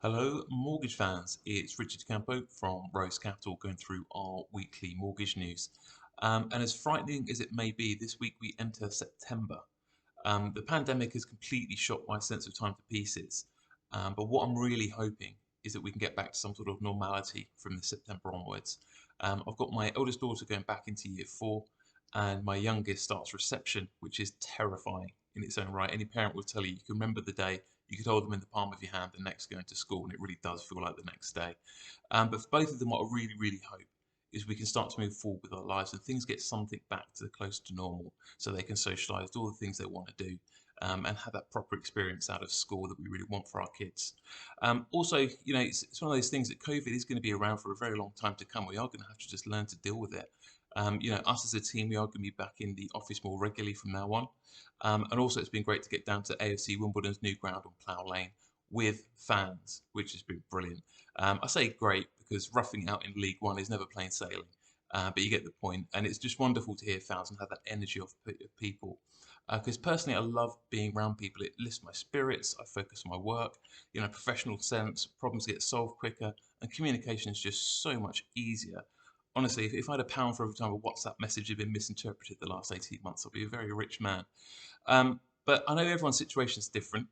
Hello, mortgage fans. It's Richard Campo from Rose Capital going through our weekly mortgage news. And as frightening as it may be, this week we enter September. The pandemic has completely shot my sense of time to pieces. But what I'm really hoping is that we can get back to some sort of normality from this September onwards. I've got my eldest daughter going back into year four, and my youngest starts reception, which is terrifying in its own right. Any parent will tell you, you can remember the day you could hold them in the palm of your hand the next going to school, and it really does feel like the next day. But for both of them, what I really, really hope is we can start to move forward with our lives and things get something back to close to normal so they can socialise, do all the things they want to do, and have that proper experience out of school that we really want for our kids. Also, it's one of those things that COVID is going to be around for a very long time to come. We are going to have to just learn to deal with it. Us as a team, we are going to be back in the office more regularly from now on. And also, it's been great to get down to AFC Wimbledon's new ground on Plough Lane with fans, which has been brilliant. I say great because roughing it out in League One is never plain sailing, but you get the point. And it's just wonderful to hear fans and have that energy of people. Because personally, I love being around people. It lifts my spirits. I focus on my work. Professional sense, problems get solved quicker, and communication is just so much easier. Honestly, if I had a pound for every time a WhatsApp message had been misinterpreted the last 18 months, I'd be a very rich man. But I know everyone's situation is different,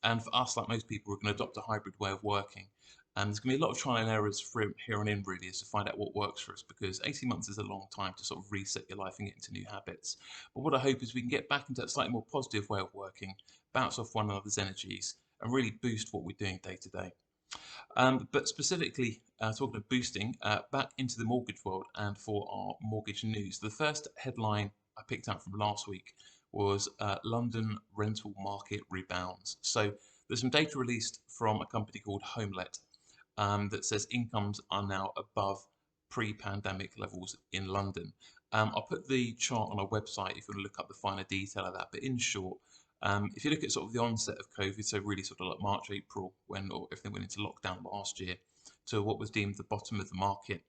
and for us, like most people, we're going to adopt a hybrid way of working. And there's going to be a lot of trial and errors from here on in, really, is to find out what works for us, because 18 months is a long time to sort of reset your life and get into new habits. But what I hope is we can get back into a slightly more positive way of working, bounce off one another's energies, and really boost what we're doing day to day. But specifically, talking of boosting, back into the mortgage world and for our mortgage news, the first headline I picked out from last week was London rental market rebounds. So there's some data released from a company called HomeLet that says incomes are now above pre-pandemic levels in London. I'll put the chart on our website if you want to look up the finer detail of that. But in short, if you look at sort of the onset of COVID, so really sort of like March, April, when everything went into lockdown last year, to what was deemed the bottom of the market,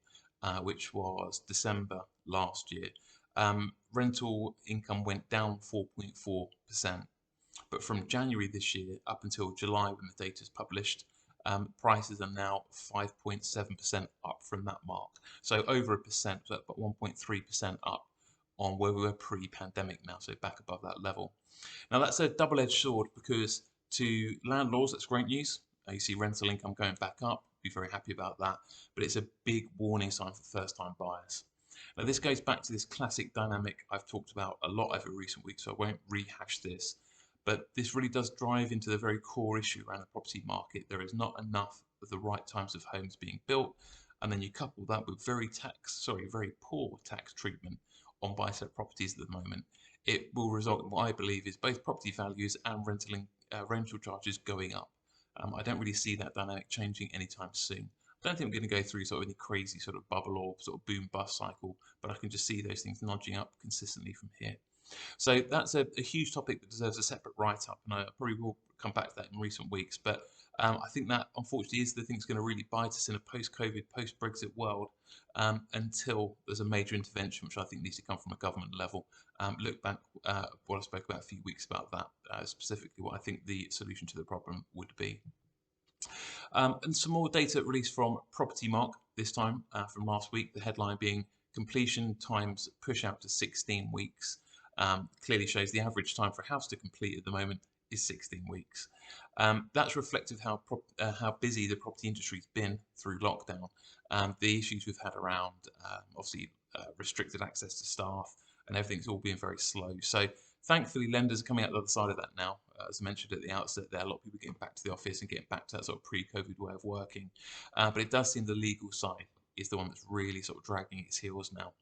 which was December last year, rental income went down 4.4%. But from January this year up until July, when the data is published, prices are now 5.7% up from that mark. So over a percent, but 1.3% up on where we were pre-pandemic now, so back above that level. Now that's a double-edged sword because to landlords, that's great news. You see rental income going back up, be very happy about that, but it's a big warning sign for first-time buyers. Now this goes back to this classic dynamic I've talked about a lot over recent weeks, so I won't rehash this. But this really does drive into the very core issue around the property market. There is not enough of the right types of homes being built, and then you couple that with very poor tax treatment on buy-to-let properties at the moment. It will result in what I believe is both property values and rental charges going up. I don't really see that dynamic changing anytime soon. I don't think we're going to go through sort of any crazy sort of bubble or sort of boom bust cycle, but I can just see those things nudging up consistently from here. So that's a huge topic that deserves a separate write-up, and I probably will come back to that in recent weeks. But I think that unfortunately is the thing that's going to really bite us in a post-COVID, post-Brexit world until there's a major intervention, which I think needs to come from a government level. Look back what I spoke about a few weeks about that, specifically what I think the solution to the problem would be. And some more data released from Property Mark this time from last week, the headline being completion times push out to 16 weeks. Clearly shows the average time for a house to complete at the moment is 16 weeks. That's reflective of how busy the property industry's been through lockdown. The issues we've had around obviously restricted access to staff and everything's all been very slow. So thankfully lenders are coming out the other side of that now. As I mentioned at the outset there, a lot of people getting back to the office and getting back to that sort of pre-COVID way of working. But it does seem the legal side is the one that's really sort of dragging its heels now.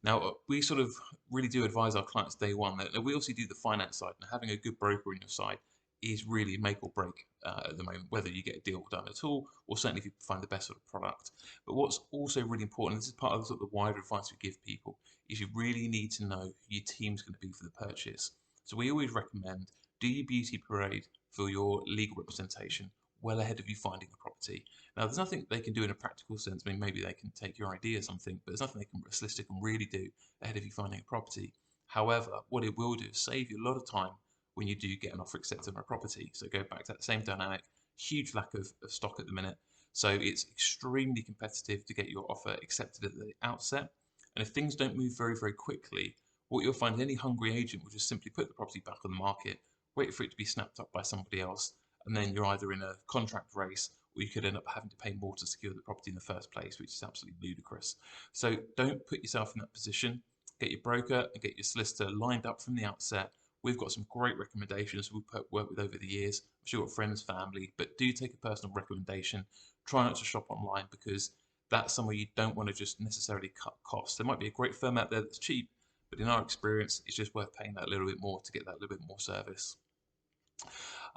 Now, we sort of really do advise our clients day one that we also do the finance side, and having a good broker on your side is really make or break at the moment, whether you get a deal done at all, or certainly if you find the best sort of product. But what's also really important, this is part of the sort of the wider advice we give people, is you really need to know who your team's going to be for the purchase. So we always recommend do your beauty parade for your legal representation well ahead of you finding a property. Now, there's nothing they can do in a practical sense. I mean, maybe they can take your idea or something, but there's nothing a solicitor can really do ahead of you finding a property. However, what it will do is save you a lot of time when you do get an offer accepted on a property. So go back to that same dynamic. huge lack of stock at the minute. So it's extremely competitive to get your offer accepted at the outset. And if things don't move very, very quickly, what you'll find is any hungry agent will just simply put the property back on the market, wait for it to be snapped up by somebody else, and then you're either in a contract race or you could end up having to pay more to secure the property in the first place, which is absolutely ludicrous. So don't put yourself in that position. Get your broker and get your solicitor lined up from the outset. We've got some great recommendations we've worked with over the years. I'm sure you've got friends, family, but do take a personal recommendation. Try not to shop online because that's somewhere you don't want to just necessarily cut costs. There might be a great firm out there that's cheap, but in our experience, it's just worth paying that a little bit more to get that little bit more service.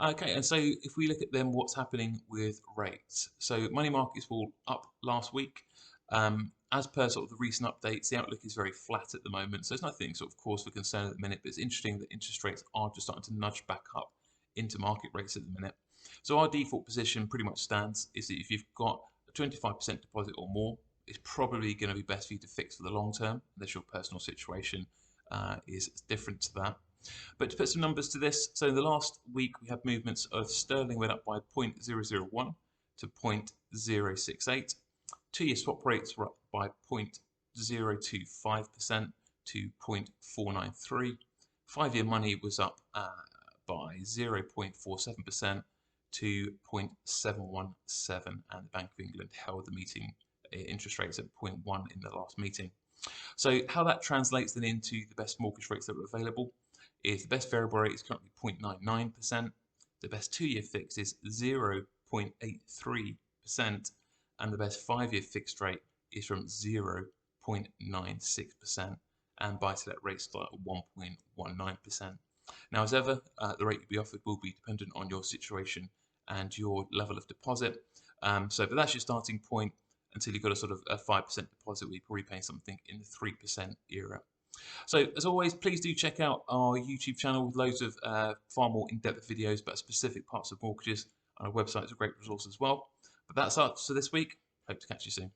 Okay, and so if we look at then what's happening with rates. So money markets were up last week. As per sort of the recent updates, the outlook is very flat at the moment. So there's nothing sort of cause for concern at the minute, but it's interesting that interest rates are just starting to nudge back up into market rates at the minute. So our default position pretty much stands is that if you've got a 25% deposit or more, it's probably going to be best for you to fix for the long term, unless your personal situation is different to that. But to put some numbers to this, so in the last week we had movements of sterling went up by 0.001 to 0.068. 2-year swap rates were up by 0.025% to 0.493. 5-year money was up by 0.47% to 0.717, and the Bank of England held the meeting interest rates at 0.1 in the last meeting. So how that translates then into the best mortgage rates that are available is the best variable rate is currently 0.99%, the best 2-year fix is 0.83%, and the best 5-year fixed rate is from 0.96%, and buy-to-let rates start at 1.19%. Now, as ever, the rate you'll be offered will be dependent on your situation and your level of deposit. But that's your starting point until you've got a sort of a 5% deposit where you're probably paying something in the 3% era. So as always, please do check out our YouTube channel with loads of far more in-depth videos about specific parts of mortgages, and our website is a great resource as well. But that's us for this week. Hope to catch you soon.